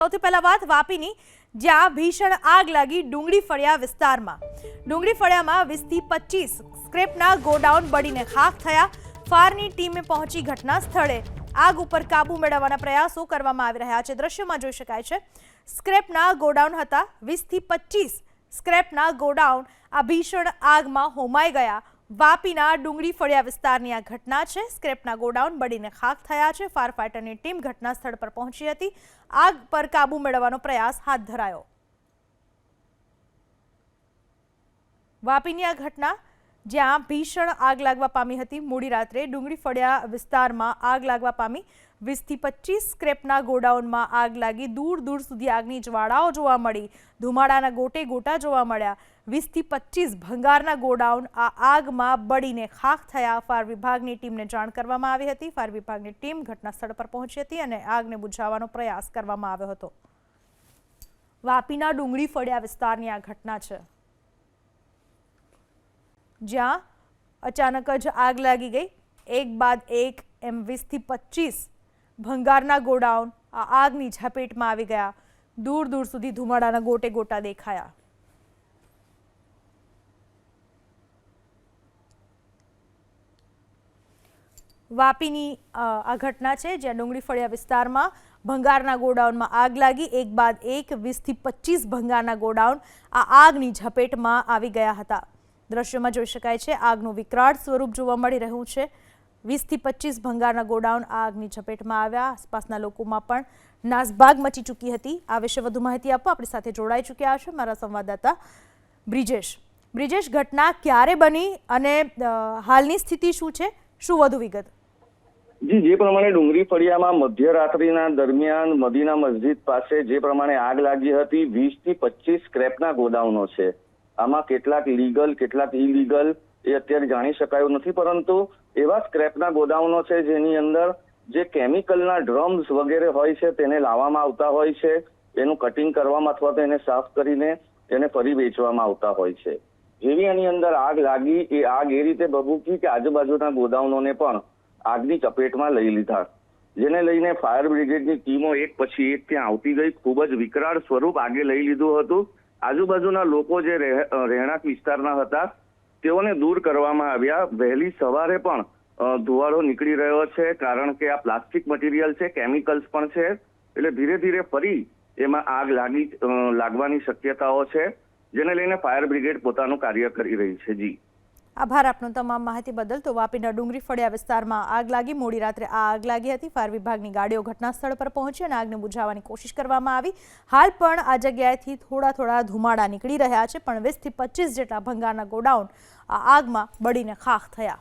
સૌથી પહેલા વાત વાપીની, જ્યાં ભીષણ આગ લાગી ડુંગળી ફળિયા વિસ્તારમાં. ડુંગળી ફળિયામાં 20 થી 25 સ્ક્રેપના ગોડાઉન બળીને ખાખ થયા. ફાયરની ટીમે પહોંચી ઘટના સ્થળે આગ ઉપર કાબુ મેળવવાના પ્રયાસો કરવામાં આવી રહ્યા છે. દ્રશ્યમાં જોઈ શકાય છે સ્ક્રેપના ગોડાઉન હતા. 20 થી 25 સ્ક્રેપના ગોડાઉન આ ભીષણ આગમાં હોમાઈ ગયા. વાપીના ડુંગળી ફળિયા વિસ્તારની આ ઘટના છે. સ્ક્રેપના ગોડાઉન બળીને ખાખ થયા છે. ફાયર ફાઈટરની ટીમ ઘટના સ્થળ પર પહોંચી હતી. આગ પર કાબુ મેળવવાનો પ્રયાસ હાથ ધરાયો. વાપીની આ ઘટના જ્યાં ભીષણ આગ લાગવા પામી હતી. મોડી રાત્રે ડુંગળી ફળિયા વિસ્તારમાં આગ લાગવા પામી. 20 થી 25 સ્ક્રેપના ગોડાઉનમાં આગ લાગી. દૂર દૂર સુધી આગની જ્વાળાઓ જોવા મળી. ધુમાડાના ગોટે ગોટા જોવા મળ્યા. 20 થી 25 ભંગારના ગોડાઉન આ આગમાં બળીને ખાખ થયા. ફાયર વિભાગની ટીમને જાણ કરવામાં આવી હતી. ફાયર વિભાગની ટીમ ઘટના સ્થળ પર પહોંચી હતી અને આગને બુઝાવવાનો પ્રયાસ કરવામાં આવ્યો હતો. વાપીના ડુંગળી ફળિયા વિસ્તારની આ ઘટના છે, જ્યાં અચાનક જ આગ લાગી ગઈ. એક બાદ એક એમ 20 થી 25 ભંગારના ગોડાઉન આ આગની ઝપેટમાં આવી ગયા. દૂર દૂર સુધી ધુમાડાના ગોટે ગોટા દેખાયા. વાપીની આ ઘટના છે, જ્યાં ડુંગળી ફળિયા વિસ્તારમાં ભંગારના ગોડાઉનમાં આગ લાગી. એક બાદ એક 20 થી 25 ભંગારના ગોડાઉન આ આગની ઝપેટમાં આવી ગયા હતા. દ્રશ્યોમાં જોઈ શકાય છે આગનું વિકરાળ સ્વરૂપ જોવા મળી રહ્યું છે. 20 થી 25 ભંગારના ગોડાઉન આગની ઝપેટમાં આવ્યા. આસપાસના લોકોમાં પણ નાસભાગ મચી ચૂકી હતી. આ વિશે વધુ માહિતી આપવા આપણી સાથે જોડાઈ ચૂક્યા છે મારા સંવાદદાતા બ્રિજેશ. બ્રિજેશ, ઘટના ક્યારે બની અને હાલની સ્થિતિ શું છે? શું વધુ વિગત? જી, જે પ્રમાણે ડુંગળી ફળિયામાં મધ્યરાત્રિના દરમિયાન મદીના મસ્જિદ પાસે જે પ્રમાણે આગ લાગી હતી, 20 થી 25 સ્ક્રેપના ગોડાઉનો છે. આમાં કેટલાક લીગલ, કેટલાક ઇલીગલ એ અત્યારે જાણી શકાયું નથી, પરંતુ એવા સ્ક્રેપના ગોડાઉનો છે જેની અંદર જે કેમિકલના ડ્રમ્સ વગેરે હોય છે તેને લાવવામાં આવતા હોય છે. એનું કટિંગ કરવામાં અથવા તો એને સાફ કરીને એને ફરી વેચવામાં આવતા હોય છે. જેવી એની અંદર આગ લાગી, એ આગ એ રીતે ભભૂકી કે આજુબાજુના ગોડાઉનોને પણ આગની ચપેટમાં લઈ લીધા, જેને લઈને ફાયર બ્રિગેડની ટીમો એક પછી એક ત્યાં આવતી ગઈ. ખૂબ જ વિકરાળ સ્વરૂપ આગે લઈ લીધું હતું. આજુબાજુના લોકો જે રહેણાંક વિસ્તારના હતા તેઓને દૂર કરવામાં આવ્યા. વહેલી સવારે પણ ધુવાળો નીકળી રહ્યો છે, કારણ કે આ પ્લાસ્ટિક મટીરિયલ છે, કેમિકલ્સ પણ છે, એટલે ધીરે ધીરે ફરી એમાં આગ લાગવાની શક્યતાઓ છે, જેને લઈને ફાયર બ્રિગેડ પોતાનું કાર્ય કરી રહી છે. જી, આભાર આપનો તમામ માહિતી બદલ. તો વાપીના ડુંગળી ફળિયા વિસ્તારમાં આગ લાગી. મોડી રાત્રે આ આગ લાગી હતી. ફાયર વિભાગની ગાડીઓ ઘટના સ્થળ પર પહોંચી અને આગને બુઝાવવાની કોશિશ કરવામાં આવી. હાલ પણ આ જગ્યાએથી થોડા ધુમાડા નીકળી રહ્યા છે, પણ 20 થી 25 જેટલા ભંગારના ગોડાઉન આ આગમાં બળીને ખાખ થયા.